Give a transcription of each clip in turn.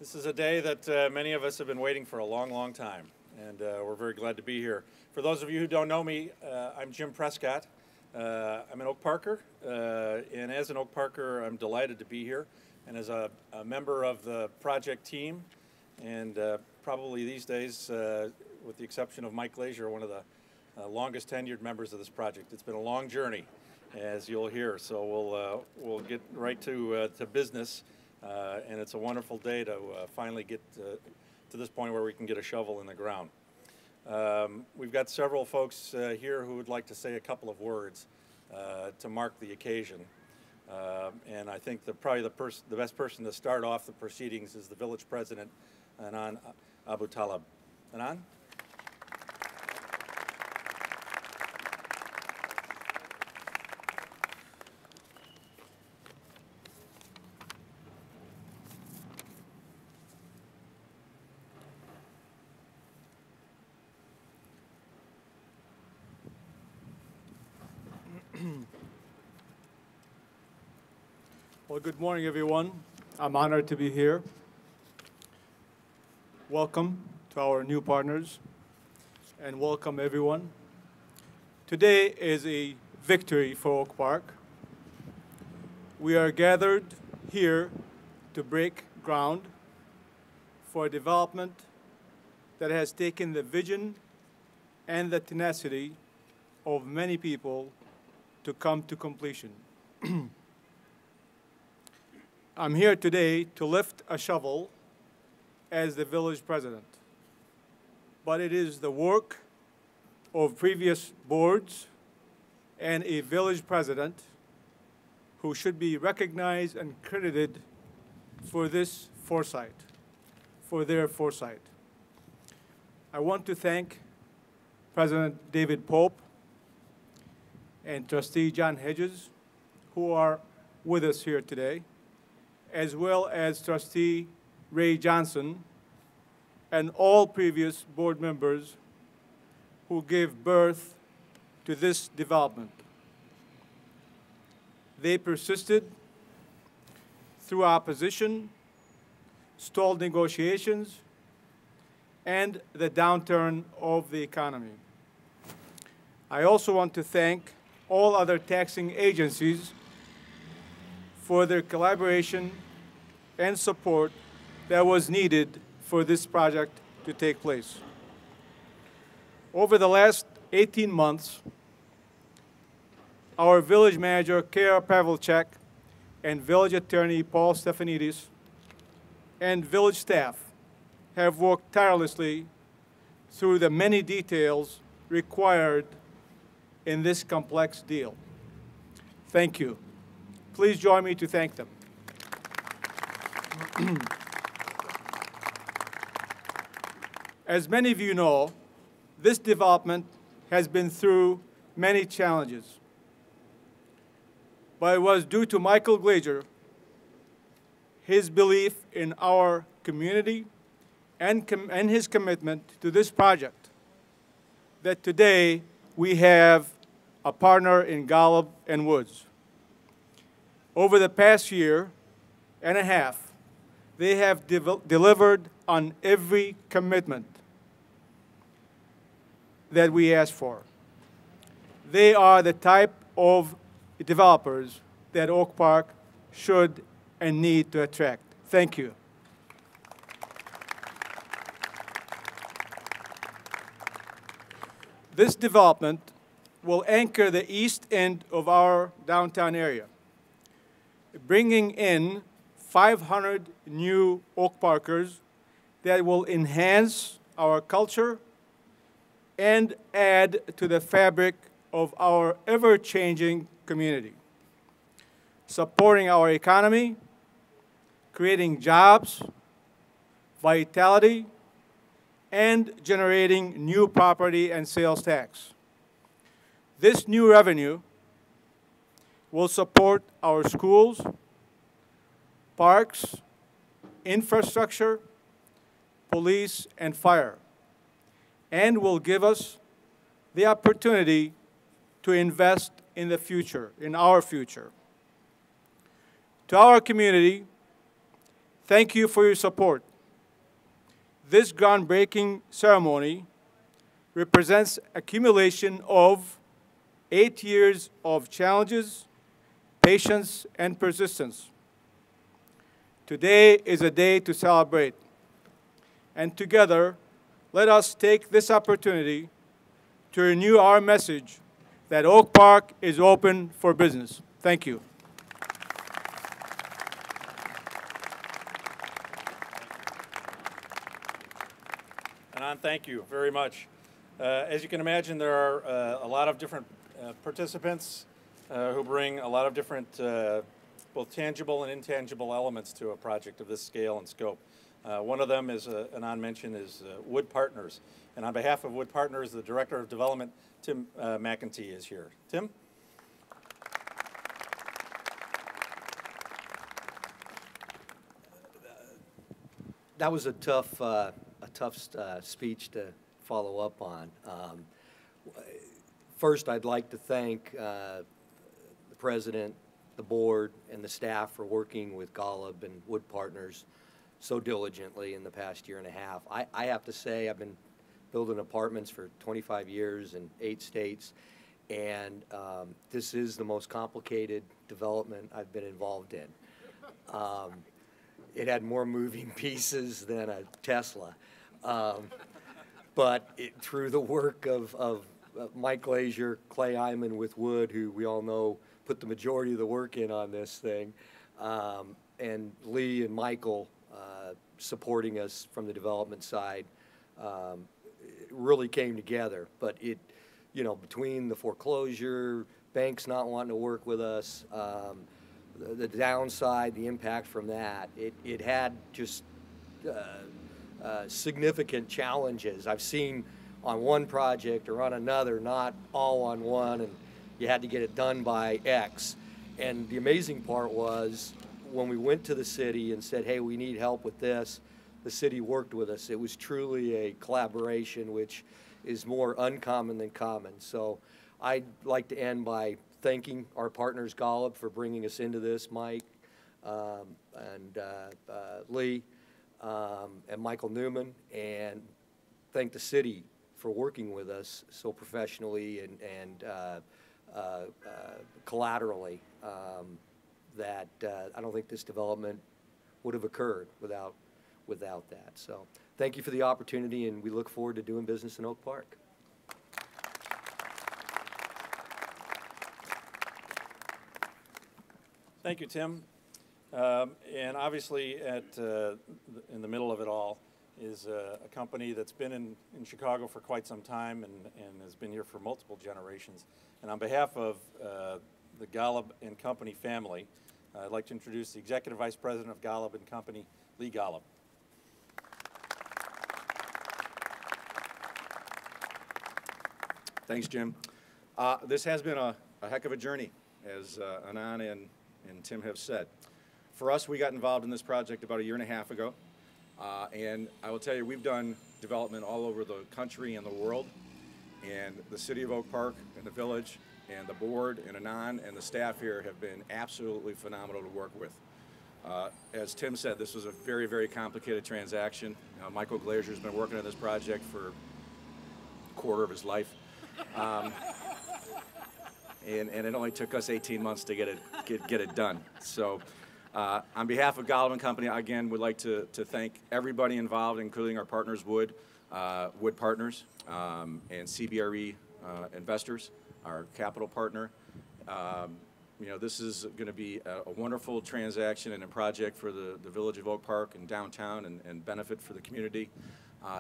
This is a day that many of us have been waiting for a long, long time, and we're very glad to be here. For those of you who don't know me, I'm Jim Prescott. I'm an Oak Parker, and as an Oak Parker, I'm delighted to be here. And as a member of the project team, and probably these days, with the exception of Mike Glazier, one of the longest tenured members of this project. It's been a long journey, as you'll hear, so we'll get right to business. And it's a wonderful day to finally get to this point where we can get a shovel in the ground. We've got several folks here who would like to say a couple of words to mark the occasion. And I think probably the best person to start off the proceedings is the village president, Anan Abu Talab. Anan? Well, good morning, everyone. I'm honored to be here. Welcome to our new partners, and welcome, everyone. Today is a victory for Oak Park. We are gathered here to break ground for a development that has taken the vision and the tenacity of many people to come to completion. I'm here today to lift a shovel as the village president, but it is the work of previous boards and a village president who should be recognized and credited for this foresight, for their foresight. I want to thank President David Pope and Trustee John Hedges, who are with us here today, as well as Trustee Ray Johnson and all previous board members who gave birth to this development. They persisted through opposition, stalled negotiations, and the downturn of the economy. I also want to thank all other taxing agencies for their collaboration and support that was needed for this project to take place. Over the last 18 months, our village manager, Kara Pavlicek, and village attorney, Paul Stefanidis, and village staff have worked tirelessly through the many details required in this complex deal. Thank you. Please join me to thank them. As many of you know, this development has been through many challenges, but it was due to Michael Glazier, his belief in our community, and his commitment to this project, that today we have a partner in Golub and Woods. Over the past year and a half, they have delivered on every commitment that we asked for. They are the type of developers that Oak Park should and need to attract. Thank you. This development will anchor the east end of our downtown area, bringing in 500 new Oak Parkers that will enhance our culture and add to the fabric of our ever-changing community, supporting our economy, creating jobs, vitality, and generating new property and sales tax. This new revenue will support our schools, parks, infrastructure, police, and fire, and will give us the opportunity to invest in the future, in our future. To our community, thank you for your support. This groundbreaking ceremony represents accumulation of 8 years of challenges, patience, and persistence. Today is a day to celebrate. And together, let us take this opportunity to renew our message that Oak Park is open for business. Thank you. Anand, thank you very much. As you can imagine, there are a lot of different participants who bring a lot of different both tangible and intangible elements to a project of this scale and scope. One of them, as Anand mentioned, is Wood Partners. And on behalf of Wood Partners, the Director of Development, Tim McEntee, is here. Tim? That was a tough speech to follow up on. First, I'd like to thank the President, the board, and the staff for working with Golub and Wood Partners so diligently in the past year and a half. I have to say, I've been building apartments for 25 years in 8 states, and this is the most complicated development I've been involved in. It had more moving pieces than a Tesla. But through the work of Mike Glazier, Clay Iman with Wood, who we all know put the majority of the work in on this thing, and Lee and Michael supporting us from the development side, it really came together. But it, you know, between the foreclosure, banks not wanting to work with us, the downside, the impact from that, it had just significant challenges. I've seen on one project or on another, not all on one, and you had to get it done by X. And the amazing part was when we went to the city and said, hey, we need help with this, the city worked with us. It was truly a collaboration, which is more uncommon than common. So I'd like to end by thanking our partners, Golub, for bringing us into this, Mike, and Lee, and Michael Newman, and thank the city for working with us so professionally and collaterally that I don't think this development would have occurred without that. So thank you for the opportunity, and we look forward to doing business in Oak Park. Thank you, Tim. And obviously, in the middle of it all is a company that's been in Chicago for quite some time and has been here for multiple generations. And on behalf of the Golub and Company family, I'd like to introduce the Executive Vice President of Golub and Company, Lee Golub. Thanks, Jim. This has been a heck of a journey, as Anand and Tim have said. For us, we got involved in this project about 1.5 years ago, and I will tell you, we've done development all over the country and the world, and the City of Oak Park and the village and the board and Anand and the staff here have been absolutely phenomenal to work with. As Tim said, this was a very, very complicated transaction. Michael Glazier has been working on this project for a quarter of his life. And it only took us 18 months to get it done. So on behalf of Golub and Company, again, would like to thank everybody involved, including our partners, Wood Partners, and CBRE Investors, our capital partner. You know, this is going to be a wonderful transaction and a project for the village of Oak Park and downtown and benefit for the community.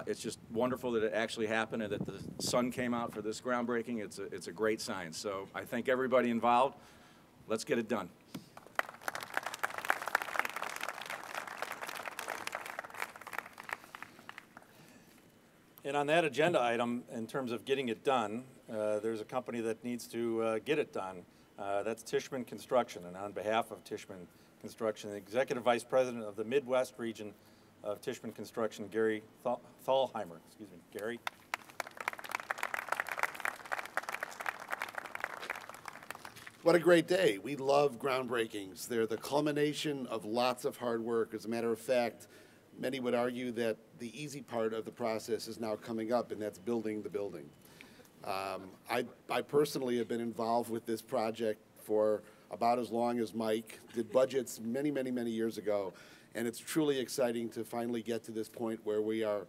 It's just wonderful that it actually happened and that the sun came out for this groundbreaking. It's a great sign. So I thank everybody involved. Let's get it done. And on that agenda item, in terms of getting it done, there's a company that needs to get it done. That's Tishman Construction. And on behalf of Tishman Construction, the Executive Vice President of the Midwest region of Tishman Construction, Gary Thalheimer. Excuse me, Gary. What a great day. We love groundbreakings. They're the culmination of lots of hard work. As a matter of fact, many would argue that the easy part of the process is now coming up, and that's building the building. I personally have been involved with this project for about as long as Mike, did budgets many, many, many years ago, and it's truly exciting to finally get to this point where we are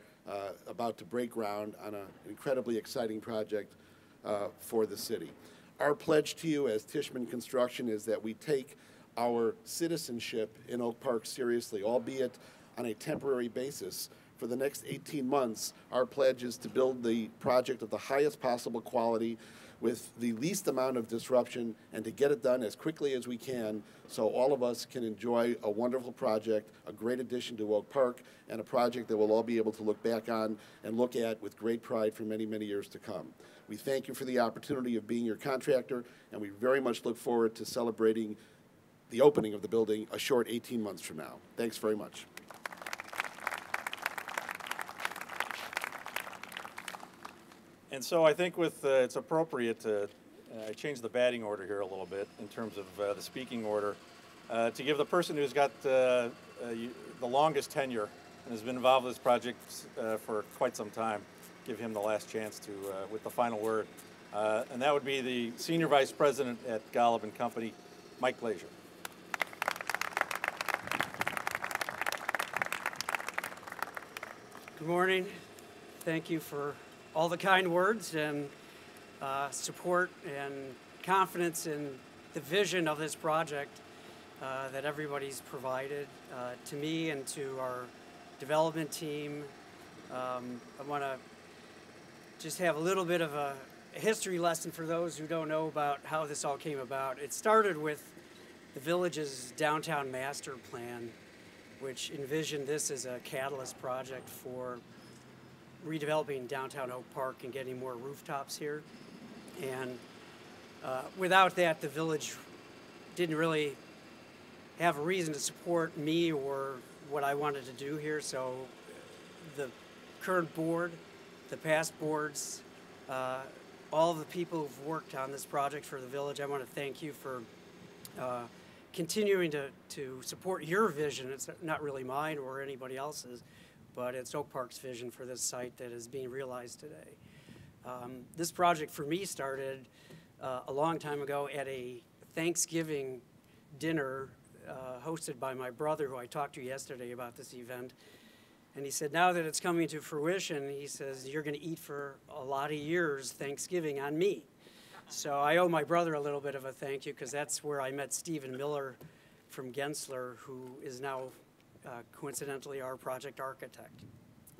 about to break ground on an incredibly exciting project for the city. Our pledge to you as Tishman Construction is that we take our citizenship in Oak Park seriously, albeit on a temporary basis. For the next 18 months, our pledge is to build the project of the highest possible quality with the least amount of disruption and to get it done as quickly as we can so all of us can enjoy a wonderful project, a great addition to Oak Park, and a project that we'll all be able to look back on and look at with great pride for many, many years to come. We thank you for the opportunity of being your contractor, and we very much look forward to celebrating the opening of the building a short 18 months from now. Thanks very much. And so I think it's appropriate to change the batting order here a little bit in terms of the speaking order to give the person who's got the longest tenure and has been involved with this project for quite some time, give him the last chance to with the final word. And that would be the Senior Vice President at Golub and Company, Mike Glazier. Good morning. Thank you for all the kind words and support and confidence in the vision of this project that everybody's provided to me and to our development team. I want to just have a little bit of a history lesson for those who don't know about how this all came about. It started with the village's downtown master plan, which envisioned this as a catalyst project for redeveloping downtown Oak Park and getting more rooftops here. And without that, the village didn't really have a reason to support me or what I wanted to do here. So the current board, the past boards, all the people who've worked on this project for the village, I want to thank you for continuing to support your vision. It's not really mine or anybody else's, but it's Oak Park's vision for this site that is being realized today. This project for me started a long time ago at a Thanksgiving dinner hosted by my brother, who I talked to yesterday about this event. And he said, now that it's coming to fruition, he says, you're going to eat for a lot of years Thanksgiving on me. So I owe my brother a little bit of a thank you, because that's where I met Stephen Miller from Gensler, who is now coincidentally our project architect.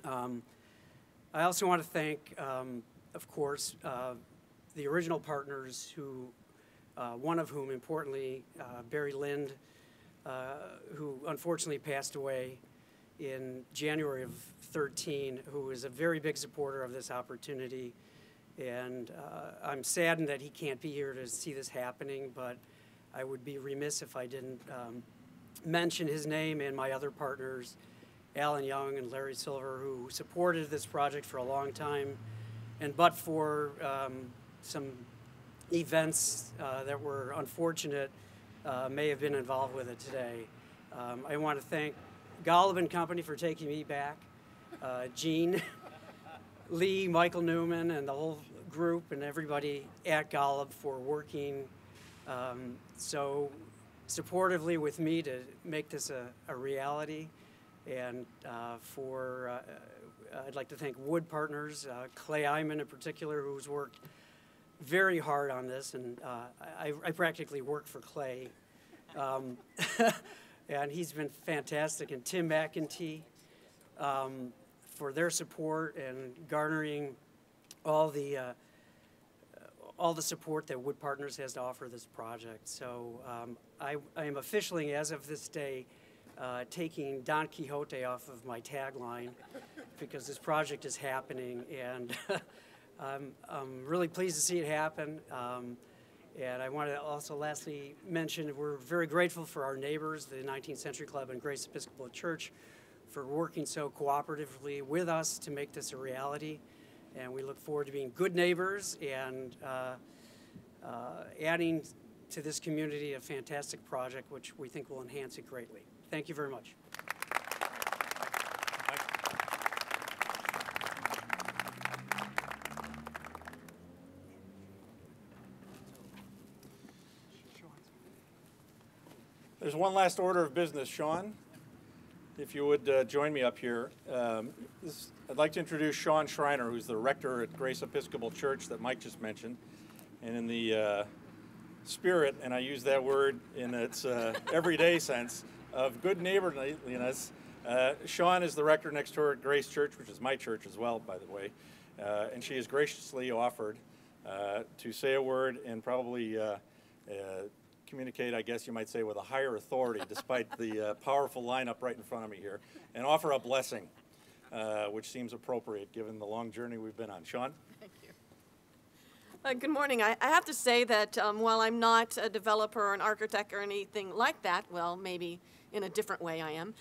I also want to thank, of course, the original partners, who, one of whom, importantly, Barry Lind, who unfortunately passed away in January of 13, who is a very big supporter of this opportunity. And I'm saddened that he can't be here to see this happening, but I would be remiss if I didn't mention his name and my other partners, Alan Young and Larry Silver, who supported this project for a long time, and but for some events that were unfortunate, may have been involved with it today. I want to thank Golub and Company for taking me back, Gene, Lee, Michael Newman, and the whole group, and everybody at Golub for working so supportively with me to make this a reality. And I'd like to thank Wood Partners, Clay Iman in particular, who's worked very hard on this, and I practically work for Clay. And he's been fantastic, and Tim McEntee for their support and garnering all the support that Wood Partners has to offer this project. So I am officially, as of this day, taking Don Quixote off of my tagline, because this project is happening, and I'm really pleased to see it happen. And I want to also lastly mention we're very grateful for our neighbors, the 19th Century Club and Grace Episcopal Church, for working so cooperatively with us to make this a reality. And we look forward to being good neighbors and adding to this community a fantastic project which we think will enhance it greatly. Thank you very much. There's one last order of business. Sean, if you would join me up here. I'd like to introduce Sean Schreiner, who's the rector at Grace Episcopal Church that Mike just mentioned. And in the spirit, and I use that word in its everyday sense, of good neighborliness, Sean is the rector next door at Grace Church, which is my church as well, by the way. And she has graciously offered to say a word and probably communicate, I guess you might say, with a higher authority, despite the powerful lineup right in front of me here, and offer a blessing, which seems appropriate given the long journey we've been on. Sean? Thank you. Good morning. I have to say that while I'm not a developer or an architect or anything like that, well, maybe in a different way I am,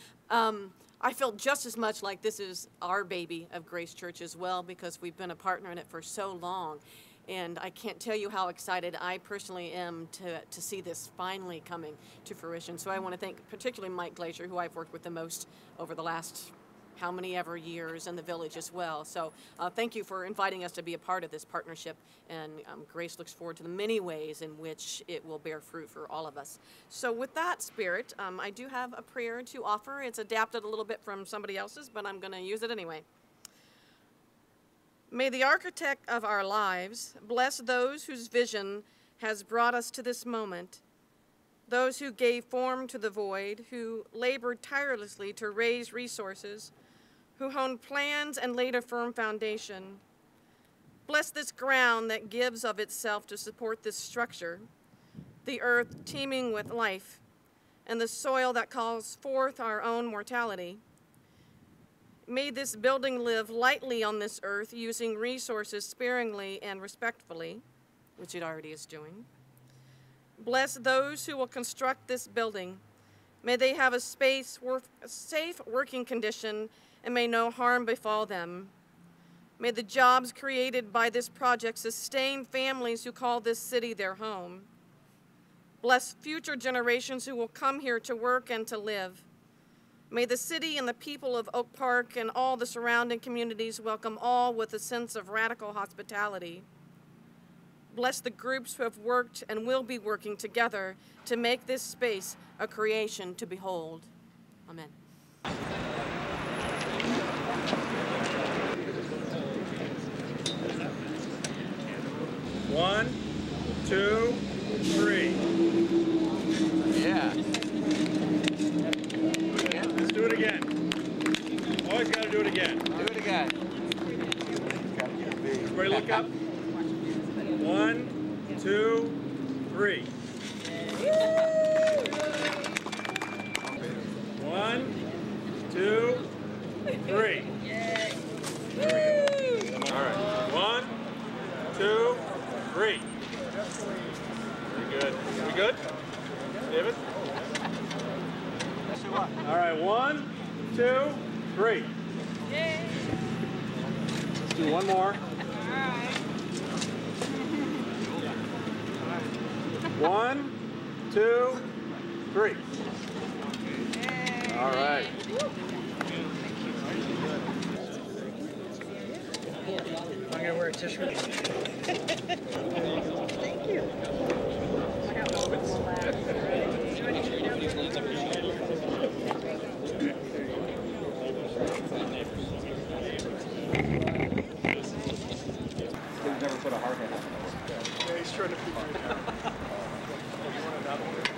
I feel just as much like this is our baby of Grace Church as well, because we've been a partner in it for so long. And I can't tell you how excited I personally am to see this finally coming to fruition. So I want to thank particularly Mike Glazier, who I've worked with the most over the last how many ever years, and the village as well. So thank you for inviting us to be a part of this partnership. And Grace looks forward to the many ways in which it will bear fruit for all of us. So with that spirit, I do have a prayer to offer. It's adapted a little bit from somebody else's, but I'm going to use it anyway. May the architect of our lives bless those whose vision has brought us to this moment, those who gave form to the void, who labored tirelessly to raise resources, who honed plans and laid a firm foundation. Bless this ground that gives of itself to support this structure, the earth teeming with life, and the soil that calls forth our own mortality. May this building live lightly on this earth, using resources sparingly and respectfully, which it already is doing. Bless those who will construct this building. May they have a safe working condition, and may no harm befall them. May the jobs created by this project sustain families who call this city their home. Bless future generations who will come here to work and to live. May the city and the people of Oak Park and all the surrounding communities welcome all with a sense of radical hospitality. Bless the groups who have worked and will be working together to make this space a creation to behold. Amen. One, two, three. Yeah. Let's do it again. Always got to do it again. Do it again. Everybody look up. 1, 2, 3. 1, 2, 3. All right. 1, 2, 3. Very good. We good? David? All right. 1, 2, 3. Let's do one more. 1, 2, 3. All right. I'm going to wear a tissue. Thank you. Never put a hard hat on. Yeah, he's trying to figure it out. You want another one?